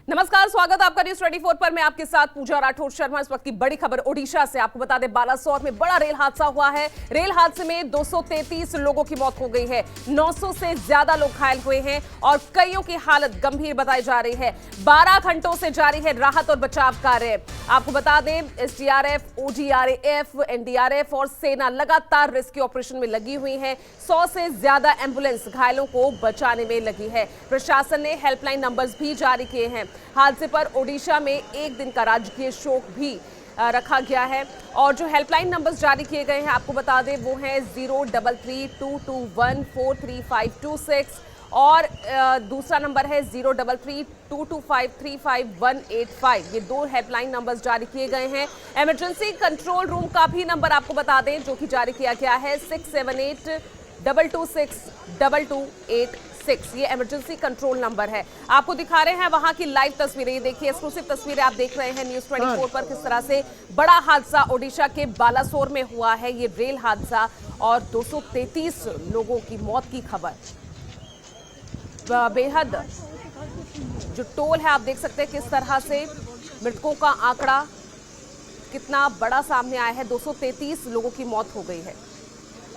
नमस्कार, स्वागत आपका न्यूज 24 पर। मैं आपके साथ पूजा राठौर शर्मा। इस वक्त की बड़ी खबर ओडिशा से। आपको बता दें, बालासोर में बड़ा रेल हादसा हुआ है। रेल हादसे में 233 लोगों की मौत हो गई है, 900 से ज्यादा लोग घायल हुए हैं और कईयों की हालत गंभीर बताई जा रही है। 12 घंटों से जारी है राहत और बचाव कार्य। आपको बता दें, एसडीआरएफ, ओडीआरएफ, एनडीआरएफ और सेना लगातार रेस्क्यू ऑपरेशन में लगी हुई है। 100 से ज्यादा एम्बुलेंस घायलों को बचाने में लगी है। प्रशासन ने हेल्पलाइन नंबर्स भी जारी किए हैं। हादसे पर ओडिशा में एक दिन का राजकीय शोक भी रखा गया है और जो हेल्पलाइन नंबर्स जारी किए गए हैं, आपको बता दें, वो हैं 033221432526 और दूसरा नंबर है 03322535 ये दो हेल्पलाइन नंबर्स जारी किए गए हैं। इमरजेंसी कंट्रोल रूम का भी नंबर आपको बता दें, जो कि जारी किया गया है 6782262286। ये इमरजेंसी कंट्रोल नंबर है। आपको दिखा रहे हैं वहां की लाइव तस्वीरें। ये देखिए, एक्सक्लूसिव तस्वीरें आप देख रहे हैं न्यूज 24 पर। किस तरह से बड़ा हादसा ओडिशा के बालासोर में हुआ है, ये रेल हादसा, और 233 लोगों की मौत की खबर। बेहद जो टोल है, आप देख सकते हैं किस तरह से मृतकों का आंकड़ा कितना बड़ा सामने आया है। 233 लोगों की मौत हो गई है,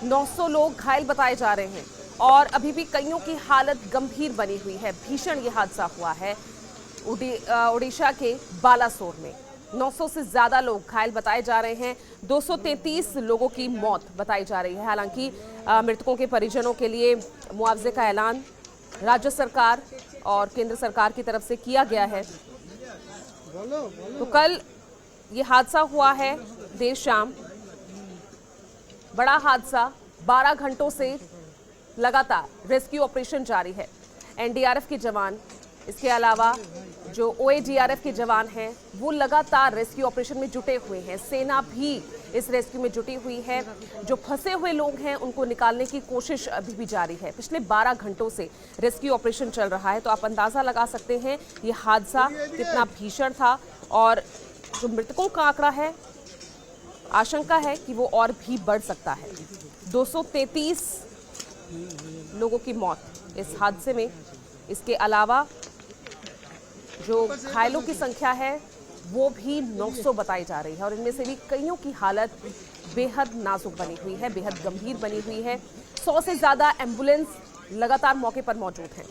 900 लोग घायल बताए जा रहे हैं और अभी भी कईयों की हालत गंभीर बनी हुई है। भीषण ये हादसा हुआ है ओडिशा के बालासोर में। 900 से ज्यादा लोग घायल बताए जा रहे हैं, 233 लोगों की मौत बताई जा रही है। हालांकि मृतकों के परिजनों के लिए मुआवजे का ऐलान राज्य सरकार और केंद्र सरकार की तरफ से किया गया है। तो कल ये हादसा हुआ है देर शाम, बड़ा हादसा। 12 घंटों से लगातार रेस्क्यू ऑपरेशन जारी है। एनडीआरएफ के जवान, इसके अलावा जो ओएडीआरएफ के जवान हैं, वो लगातार रेस्क्यू ऑपरेशन में जुटे हुए हैं। सेना भी इस रेस्क्यू में जुटी हुई है। जो फंसे हुए लोग हैं, उनको निकालने की कोशिश अभी भी जारी है। पिछले 12 घंटों से रेस्क्यू ऑपरेशन चल रहा है। तो आप अंदाजा लगा सकते हैं ये हादसा कितना भीषण था। और जो मृतकों का आंकड़ा है, आशंका है कि वो और भी बढ़ सकता है। 233 लोगों की मौत इस हादसे में। इसके अलावा जो घायलों की संख्या है वो भी 900 बताई जा रही है और इनमें से भी कईयों की हालत बेहद नाजुक बनी हुई है, बेहद गंभीर बनी हुई है। 100 से ज्यादा एम्बुलेंस लगातार मौके पर मौजूद हैं।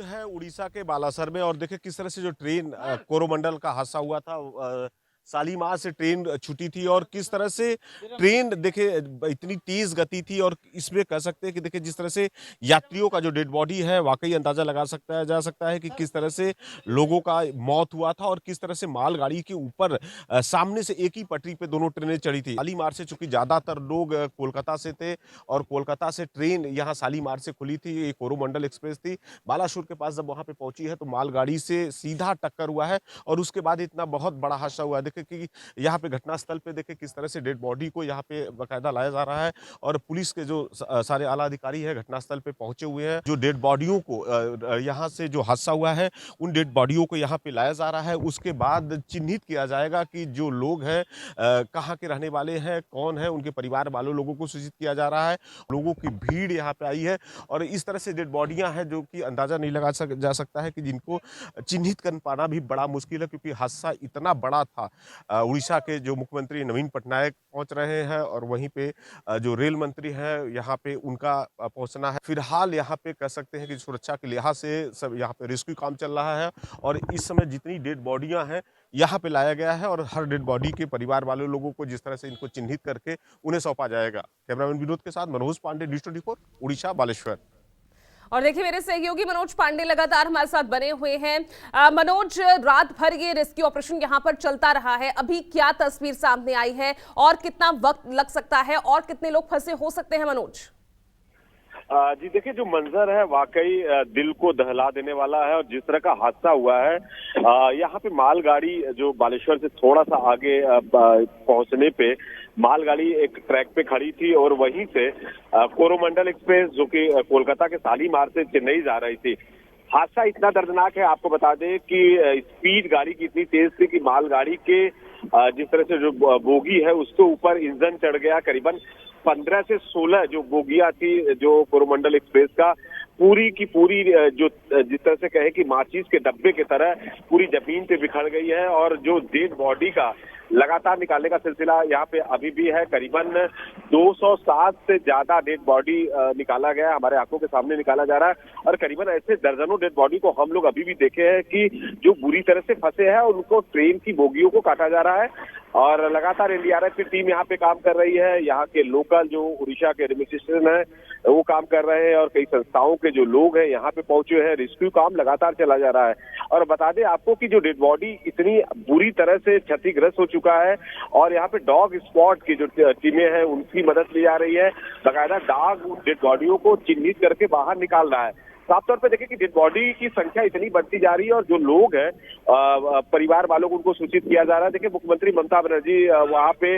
है उड़ीसा के बालासर में और देखिए किस तरह से जो ट्रेन कोरोमंडल का हादसा हुआ था, शालीमार से ट्रेन छूटी थी और किस तरह से ट्रेन देखिए इतनी तेज गति थी। और इसमें कह सकते हैं कि देखिए जिस तरह से यात्रियों का जो डेड बॉडी है, वाकई अंदाजा लगा जा सकता है कि किस तरह से लोगों का मौत हुआ था और किस तरह से मालगाड़ी के ऊपर सामने से एक ही पटरी पे दोनों ट्रेनें चढ़ी थी। शालीमार से चूंकि ज्यादातर लोग कोलकाता से थे और कोलकाता से ट्रेन यहाँ शालीमार से खुली थी, ये कोरोमंडल एक्सप्रेस थी। बालासोर के पास जब वहां पे पहुंची है तो मालगाड़ी से सीधा टक्कर हुआ है और उसके बाद इतना बहुत बड़ा हादसा हुआ है। देखिए कि यहाँ पे घटनास्थल पे देखिए किस तरह से डेड बॉडी को यहाँ पे बकायदा लाया जा रहा है और पुलिस के जो सारे आला अधिकारी है घटनास्थल पे पहुंचे हुए हैं। जो डेड बॉडियों को यहाँ से जो हादसा हुआ है उन डेड बॉडियों को यहाँ पे लाया जा रहा है। उसके बाद चिन्हित किया जाएगा कि जो लोग हैं कहाँ के रहने वाले हैं, कौन है, उनके परिवार वालों लोगों को सूचित किया जा रहा है। लोगों की भीड़ यहाँ पे आई है और इस तरह से डेड बॉडियां हैं जो कि अंदाजा नहीं लगा जा सकता है कि जिनको चिन्हित कर पाना भी बड़ा मुश्किल है, क्योंकि हादसा इतना बड़ा था। उड़ीसा के जो मुख्यमंत्री नवीन पटनायक पहुंच रहे हैं और वहीं पे जो रेल मंत्री हैं यहाँ पे उनका पहुंचना है। फिलहाल यहाँ पे कह सकते हैं कि सुरक्षा के लिहाज से सब यहाँ पे रेस्क्यू काम चल रहा है और इस समय जितनी डेड बॉडियां हैं यहाँ पे लाया गया है और हर डेड बॉडी के परिवार वाले लोगों को जिस तरह से इनको चिन्हित करके उन्हें सौंपा जाएगा। कैमरामैन विनोद के साथ मनोज पांडे, न्यूज़ 24 उड़ीसा, बालेश्वर। और देखिए, मेरे सहयोगी मनोज पांडे लगातार हमारे साथ बने हुए हैं। मनोज, रात भर ये रेस्क्यू ऑपरेशन यहां पर चलता रहा है, अभी क्या तस्वीर सामने आई है और कितना वक्त लग सकता है और कितने लोग फंसे हो सकते हैं? मनोज जी देखिए, जो मंजर है वाकई दिल को दहला देने वाला है और जिस तरह का हादसा हुआ है, यहाँ पे मालगाड़ी जो बालेश्वर से थोड़ा सा आगे पहुंचने पे मालगाड़ी एक ट्रैक पे खड़ी थी और वहीं से कोरोमंडल एक्सप्रेस जो कि कोलकाता के शालीमार से चेन्नई जा रही थी। हादसा इतना दर्दनाक है, आपको बता दें कि स्पीड गाड़ी की इतनी तेज थी कि मालगाड़ी के जिस तरह से जो बोगी है उसके ऊपर इंजन चढ़ गया। करीबन 15 से 16 जो बोगियां थी जो कोरोमंडल एक्सप्रेस का, पूरी की पूरी जो जिस तरह से कहे कि माचिस के डब्बे की तरह पूरी जमीन पे बिखर गई है। और जो डेड बॉडी का लगातार निकालने का सिलसिला यहाँ पे अभी भी है। करीबन 207 से ज्यादा डेड बॉडी निकाला गया, हमारे आंखों के सामने निकाला जा रहा है। और करीबन ऐसे दर्जनों डेड बॉडी को हम लोग अभी भी देखे हैं कि जो बुरी तरह से फंसे हैं, उनको ट्रेन की बोगियों को काटा जा रहा है। और लगातार एनडीआरएफ की टीम यहाँ पे काम कर रही है। यहाँ के लोकल जो उड़ीसा के एडमिनिस्ट्रेशन है वो काम कर रहे हैं, और कई संस्थाओं के जो लोग हैं यहाँ पे पहुंचे हैं। रेस्क्यू काम लगातार चला जा रहा है। और बता दें आपको कि जो डेड बॉडी इतनी बुरी तरह से क्षतिग्रस्त हो चुका है, और यहाँ पे डॉग स्पॉट की जो टीमें हैं उनकी मदद ली जा रही है। बाकायदा डॉग डेड बॉडियों को चिन्हित करके बाहर निकाल रहा है। साफ तौर पे देखें कि डेड बॉडी की संख्या इतनी बढ़ती जा रही है, और जो लोग हैं परिवार वालों को उनको सूचित किया जा रहा है। देखिए, मुख्यमंत्री ममता बनर्जी वहाँ पे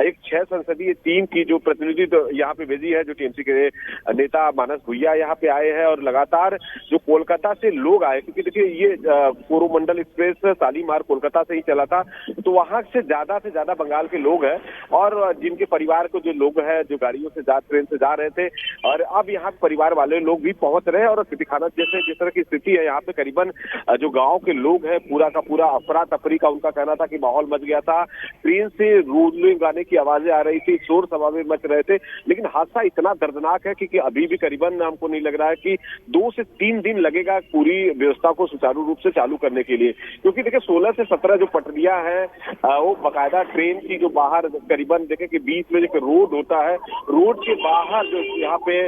एक 6 संसदीय टीम की जो प्रतिनिधि यहाँ पे भेजी है, जो टीएमसी के नेता मानस भुइया यहाँ पे आए हैं। और लगातार जो कोलकाता से लोग आए, क्योंकि देखिए ये कोरोमंडल एक्सप्रेस शालीमार कोलकाता से ही चला था, तो वहां से ज्यादा बंगाल के लोग हैं, और जिनके परिवार को जो लोग हैं जो गाड़ियों से ट्रेन से जा रहे थे, और अब यहाँ परिवार वाले लोग भी पहुंच रहे हैं। और दिखाना जैसे जिस तरह की स्थिति है यहाँ पे, करीबन जो गांव के लोग हैं पूरा का पूरा अफरा तफरी का उनका कहना था कि माहौल मच गया था। ट्रेन से रूलिंग गाने की आवाजें आ रही थी, शोर शराबे मच रहे थे। लेकिन हादसा इतना दर्दनाक है कि अभी भी करीबन हमको नहीं लग रहा है कि 2 से 3 दिन लगेगा पूरी व्यवस्था को सुचारू रूप से चालू करने के लिए। क्योंकि देखिए 16 से 17 जो पटरियां हैं वो बाकायदा ट्रेन की जो बाहर करीबन देखे कि बीच में जो रोड होता है, रोड के बाहर जो यहाँ पे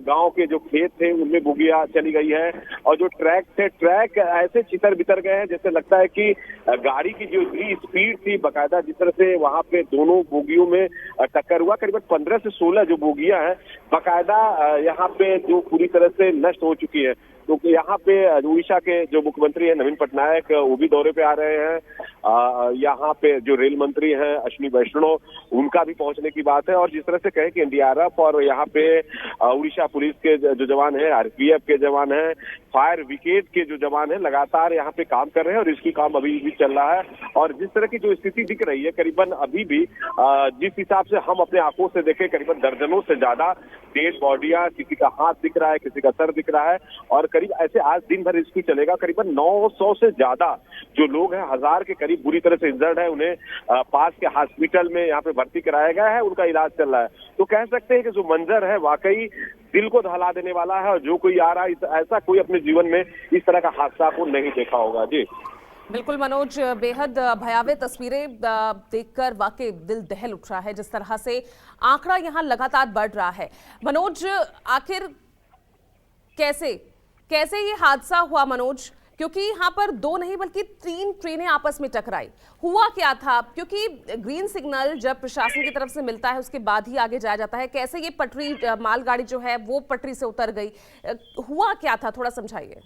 गाँव के जो खेत थे उनमें बोगियां चली गई है। और जो ट्रैक थे, ट्रैक ऐसे छितर बितर गए हैं जैसे लगता है कि गाड़ी की जो स्पीड थी, बाकायदा जिस तरह से वहां पे दोनों बोगियों में टक्कर हुआ। करीबन 15 से 16 जो बोगियां हैं बाकायदा यहाँ पे जो पूरी तरह से नष्ट हो चुकी है। तो यहाँ पे उड़ीसा के जो मुख्यमंत्री हैं नवीन पटनायक, वो भी दौरे पे आ रहे हैं। यहाँ पे जो रेल मंत्री हैं अश्विनी वैष्णव, उनका भी पहुंचने की बात है। और जिस तरह से कहे कि एनडीआरएफ और यहाँ पे उड़ीसा पुलिस के जो जवान हैं, आरपीएफ के जवान हैं, फायर ब्रिगेड के जो जवान हैं, लगातार यहाँ पे काम कर रहे हैं। और इसकी काम अभी भी चल रहा है। और जिस तरह की जो स्थिति दिख रही है, करीबन अभी भी जिस हिसाब से हम अपने आंखों से देखें, करीबन दर्जनों से ज्यादा डेड बॉडियां, किसी का हाथ दिख रहा है, किसी का सर दिख रहा है। और करीब ऐसे आज दिन भर रेस्क्यू चलेगा। करीबन 900 से ज्यादा जो लोग हैं, 1000 के करीब बुरी तरह से इंजर्ड है, उन्हें पास के हॉस्पिटल में यहाँ पे भर्ती कराया गया है, उनका इलाज चल रहा है। तो कह सकते हैं कि जो मंजर है वाकई दिल को दहला देने वाला है। और जो कोई आ रहा है, ऐसा कोई अपने जीवन में इस तरह का हादसा को नहीं देखा होगा। जी बिल्कुल मनोज, बेहद भयावह तस्वीरें देखकर वाकई दिल दहल उठ रहा है। जिस तरह से आंकड़ा यहाँ लगातार बढ़ रहा है। मनोज, आखिर कैसे ये हादसा हुआ मनोज? क्योंकि यहाँ पर 2 नहीं बल्कि 3 ट्रेनें आपस में टकराई, हुआ क्या था? क्योंकि ग्रीन सिग्नल जब प्रशासन की तरफ से मिलता है उसके बाद ही आगे जाया जाता है। कैसे ये पटरी मालगाड़ी जो है वो पटरी से उतर गई, हुआ क्या था, थोड़ा समझाइए।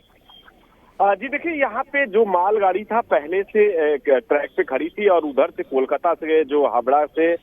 जी देखिए, यहाँ पे जो मालगाड़ी था पहले से ट्रैक पे खड़ी थी, और उधर से कोलकाता से जो हावड़ा से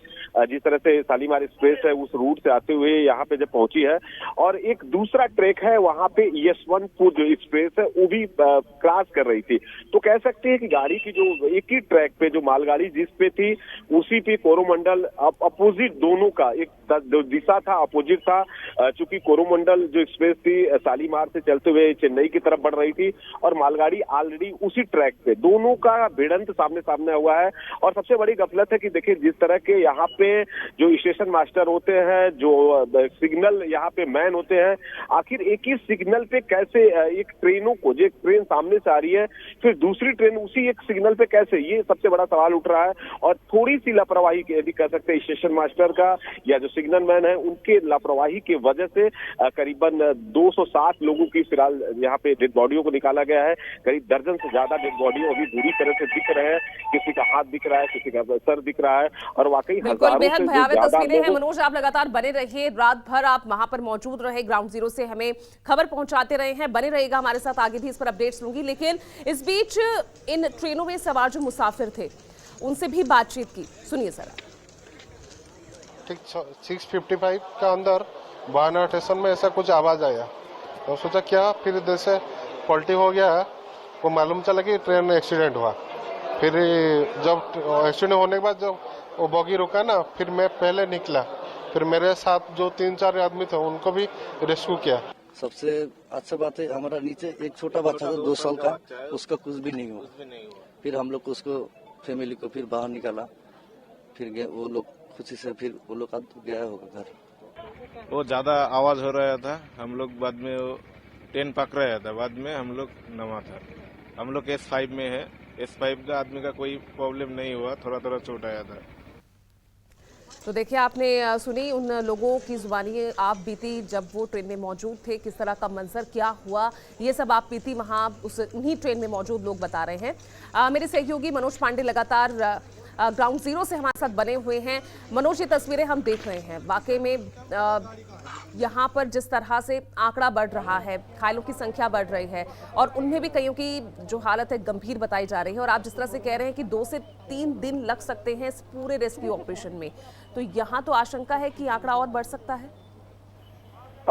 जिस तरह से शालीमार एक्सप्रेस है उस रूट से आते हुए यहाँ पे जब पहुंची है। और एक दूसरा ट्रैक है वहाँ पे यशवंतपुर जो एक्सप्रेस है वो भी क्रॉस कर रही थी। तो कह सकते हैं कि गाड़ी की जो एक ही ट्रैक पे जो मालगाड़ी जिस पे थी उसी पे कोरोमंडल अपोजिट, दोनों का एक दिशा था, अपोजिट था। चूंकि कोरोमंडल जो एक्सप्रेस थी शालीमार से चलते हुए चेन्नई की तरफ बढ़ रही थी, और मालगाड़ी ऑलरेडी उसी ट्रैक पे, दोनों का भिड़ंत सामने सामने हुआ है। और सबसे बड़ी गफलत है कि देखिए जिस तरह के यहाँ पे जो स्टेशन मास्टर होते हैं, जो सिग्नल यहाँ पे मैन होते हैं, आखिर एक ही सिग्नल पे कैसे एक ट्रेनों को, जो एक ट्रेन सामने से आ रही है फिर दूसरी ट्रेन उसी एक सिग्नल पे कैसे, ये सबसे बड़ा सवाल उठ रहा है। और थोड़ी सी लापरवाही यदि कह सकते हैं स्टेशन मास्टर का या जो सिग्नल मैन है उनके लापरवाही की वजह से करीबन 207 लोगों की फिलहाल यहाँ पे डेड बॉडियों को निकाला गया है। करीब दर्जन से ज्यादा डेड बॉडी अभी बुरी तरह से दिख रहे हैं, किसी का हाथ दिख रहा है, किसी का सर दिख रहा है। और वाकई बेहद भयावह तस्वीरें हैं। मनोज, आप लगातार बने रहिए, रात भर आप वहां पर मौजूद रहे, ग्राउंड जीरो से हमें खबर पहुंचाते रहे हैं, बने रहिएगा हमारे साथ, आगे भी इस पर अपडेट्स लूंगी। लेकिन इस बीच इन ट्रेनों में सवार जो मुसाफिर थे उनसे भी बातचीत की, सुनिए जरा। ठीक 6:55 का अंदर बाना स्टेशन में ऐसा कुछ आवाज आया, तो सोचा क्या, फिर इधर से पलटी हो गया, वो मालूम चला कि ट्रेन एक्सीडेंट हुआ। फिर जब एक्सीडेंट होने के बाद जब वो बॉगी रुका ना, फिर मैं पहले निकला, फिर मेरे साथ जो 3-4 आदमी थे उनको भी रेस्क्यू किया। सबसे अच्छा बात है हमारा नीचे एक छोटा बच्चा था 2 साल का, उसका कुछ भी नहीं हुआ। फिर हम लोग उसको फैमिली को फिर बाहर निकाला, फिर गए वो लोग खुशी से, फिर वो लोग गया होगा घर। वो ज्यादा आवाज हो रहा था, हम लोग बाद में वो ट्रेन पकड़ रहा था, बाद में हम लोग नमा था। हम लोग S5 में है, S5 का आदमी का कोई प्रॉब्लम नहीं हुआ, थोड़ा थोड़ा चोट आया था। तो देखिए आपने सुनी उन लोगों की जुबानी आप बीती जब वो ट्रेन में मौजूद थे, किस तरह का मंजर क्या हुआ, ये सब आप बीती वहाँ उन्हीं ट्रेन में मौजूद लोग बता रहे हैं। मेरे सहयोगी मनोज पांडे लगातार ग्राउंड जीरो से हमारे साथ बने हुए हैं। मनोज, ये तस्वीरें हम देख रहे हैं, वाकई में यहाँ पर जिस तरह से आंकड़ा बढ़ रहा है, घायलों की संख्या बढ़ रही है और उनमें भी कईयों की जो हालत है गंभीर बताई जा रही है, और आप जिस तरह से कह रहे हैं कि 2 से 3 दिन लग सकते हैं इस पूरे रेस्क्यू ऑपरेशन में, तो यहाँ तो आशंका है कि आंकड़ा और बढ़ सकता है।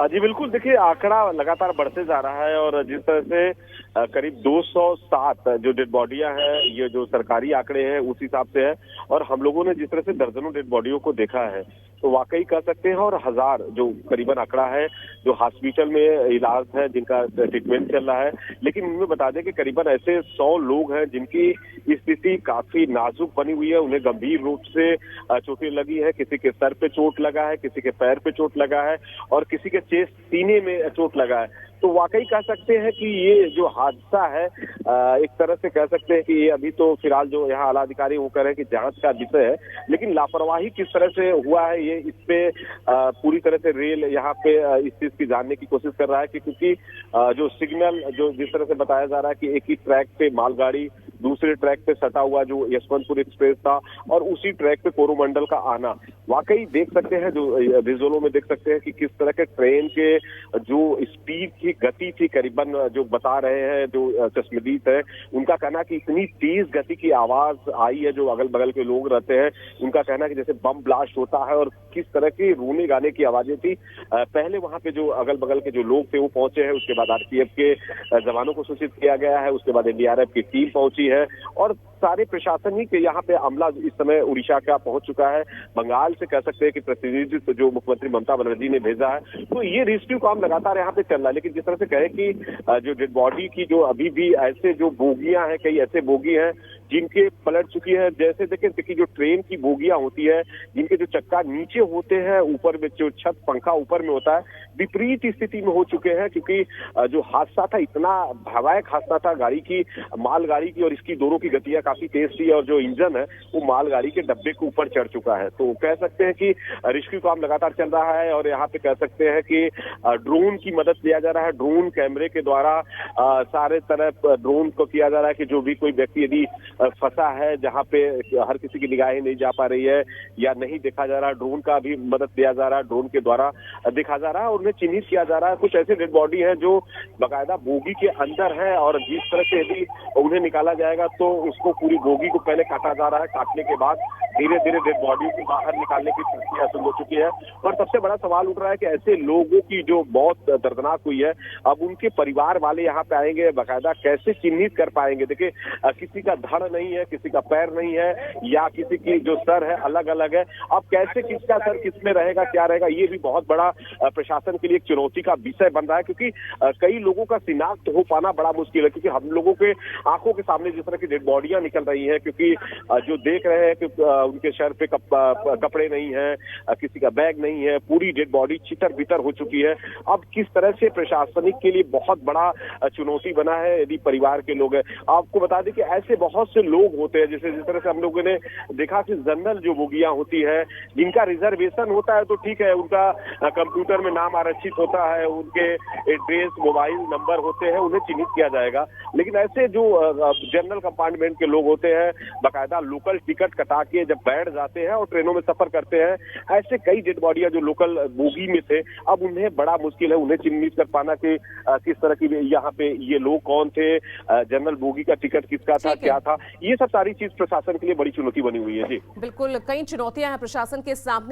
जी बिल्कुल, देखिए आंकड़ा लगातार बढ़ते जा रहा है और जिस तरह से करीब 207 जो डेड बॉडियां हैं, ये जो सरकारी आंकड़े हैं उस हिसाब से है, और हम लोगों ने जिस तरह से दर्जनों डेड बॉडियों को देखा है तो वाकई कह सकते हैं, और 1000 जो करीबन आंकड़ा है जो हॉस्पिटल में इलाज है, जिनका ट्रीटमेंट चल रहा है। लेकिन उनमें बता दें कि करीबन ऐसे 100 लोग हैं जिनकी स्थिति काफी नाजुक बनी हुई है, उन्हें गंभीर रूप से चोटें लगी है, किसी के सर पे चोट लगा है, किसी के पैर पे चोट लगा है और किसी के चेस्ट सीने में चोट लगा है। तो वाकई कह सकते हैं कि ये जो हादसा है एक तरह से कह सकते हैं कि ये अभी तो फिलहाल जो यहाँ आला अधिकारी वो कह रहे हैं कि जांच का विषय है, लेकिन लापरवाही किस तरह से हुआ है ये इस पे पूरी तरह से रेल यहाँ पे इस चीज की जानने की कोशिश कर रहा है कि क्योंकि जो सिग्नल जो जिस तरह से बताया जा रहा है कि एक ही ट्रैक पे मालगाड़ी दूसरे ट्रैक पे सटा हुआ जो यशवंतपुर एक्सप्रेस था और उसी ट्रैक पे कोरोमंडल का आना, वाकई देख सकते हैं जो विजुअलों में देख सकते हैं कि किस तरह के ट्रेन के जो स्पीड की गति थी, करीबन जो बता रहे हैं जो चश्मदीद है उनका कहना कि इतनी तेज गति की आवाज आई है, जो अगल बगल के लोग रहते हैं उनका कहना कि जैसे बम ब्लास्ट होता है, और किस तरह की रोने गाने की आवाजें थी। पहले वहां पे जो अगल बगल के जो लोग थे वो पहुंचे हैं, उसके बाद आरपीएफ के जवानों को सूचित किया गया है, उसके बाद एनडीआरएफ की टीम पहुंची है और सारे प्रशासनिक यहाँ पे अमला इस समय उड़ीसा का पहुंच चुका है। बंगाल से कह सकते हैं कि प्रतिनिधित्व जो मुख्यमंत्री ममता बनर्जी ने भेजा है, तो ये रेस्क्यू काम लगातार यहाँ पे चल रहा है। लेकिन जिस तरह से कहे कि जो डेड बॉडी की जो अभी भी ऐसे जो बोगियां हैं, कई ऐसे बोगी हैं जिनके पलट चुकी है, जैसे देखिए जो ट्रेन की बोगियां होती है जिनके जो चक्का नीचे होते हैं, ऊपर में जो छत पंखा ऊपर में होता है, विपरीत स्थिति में हो चुके हैं क्योंकि जो हादसा था इतना भयावह हादसा था गाड़ी की, मालगाड़ी की, और इसकी दोनों की गतियां काफी तेज थी और जो इंजन है वो मालगाड़ी के डब्बे के ऊपर चढ़ चुका है। तो कह सकते हैं कि रेस्क्यू काम लगातार चल रहा है और यहाँ पे कह सकते हैं कि ड्रोन की मदद लिया जा रहा है, ड्रोन कैमरे के द्वारा सारे तरफ ड्रोन को किया जा रहा है कि जो भी कोई व्यक्ति यदि फंसा है जहाँ पे हर किसी की निगाहें नहीं जा पा रही है या नहीं देखा जा रहा, ड्रोन का भी मदद लिया जा रहा है, ड्रोन के द्वारा देखा जा रहा है और उन्हें चिन्हित किया जा रहा है। कुछ ऐसे डेड बॉडी है जो बाकायदा बोगी के अंदर है और जिस तरह से यदि उन्हें निकाला जाएगा तो उसको पूरी बोगी को पहले काटा जा रहा है, काटने के बाद धीरे धीरे डेड बॉडी को बाहर निकालने की प्रक्रिया शुरू हो चुकी है। और सबसे बड़ा सवाल उठ रहा है कि ऐसे लोगों की जो मौत दर्दनाक हुई है, अब उनके परिवार वाले यहाँ पे आएंगे, बाकायदा कैसे चिन्हित कर पाएंगे? देखिए किसी का धड़ नहीं है, किसी का पैर नहीं है या किसी की जो सर है अलग अलग है, अब कैसे किसका सर किसमें रहेगा, क्या रहेगा, ये भी बहुत बड़ा प्रशासन के लिए एक चुनौती का विषय बन रहा है क्योंकि कई लोगों का शिनाख्त हो पाना बड़ा मुश्किल है क्योंकि हम लोगों के आंखों के सामने जिस तरह की डेड बॉडियां निकल रही हैं, क्योंकि जो देख रहे हैं कि उनके सर पे कपड़े नहीं है, किसी का बैग नहीं है, पूरी डेड बॉडी छितर बितर हो चुकी है। अब किस तरह से प्रशासनिक के लिए बहुत बड़ा चुनौती बना है यदि परिवार के लोग हैं। आपको बता दें कि ऐसे बहुत से लोग होते हैं जैसे जिस तरह से हम लोगों ने देखा कि जनरल जो बोगियां होती है जिनका रिजर्वेशन होता है तो ठीक है, उनका कंप्यूटर में नाम आरक्षित होता है, उनके एड्रेस मोबाइल नंबर होते हैं, उन्हें चिन्हित किया जाएगा। लेकिन ऐसे जो जनरल कंपार्टमेंट के लोग होते हैं बाकायदा लोकल टिकट कटा के जब बैठ जाते हैं और ट्रेनों में सफर करते हैं, ऐसे कई डेड बॉडियां जो लोकल बोगी में थे अब उन्हें बड़ा मुश्किल है उन्हें चिन्हित कर पाना कि किस तरह की यहाँ पे ये लोग कौन थे, जनरल बोगी का टिकट किसका था, क्या था, ये सब सारी चीज प्रशासन के लिए बड़ी चुनौती बनी हुई है। जी बिल्कुल, कई चुनौतियां हैं प्रशासन के सामने।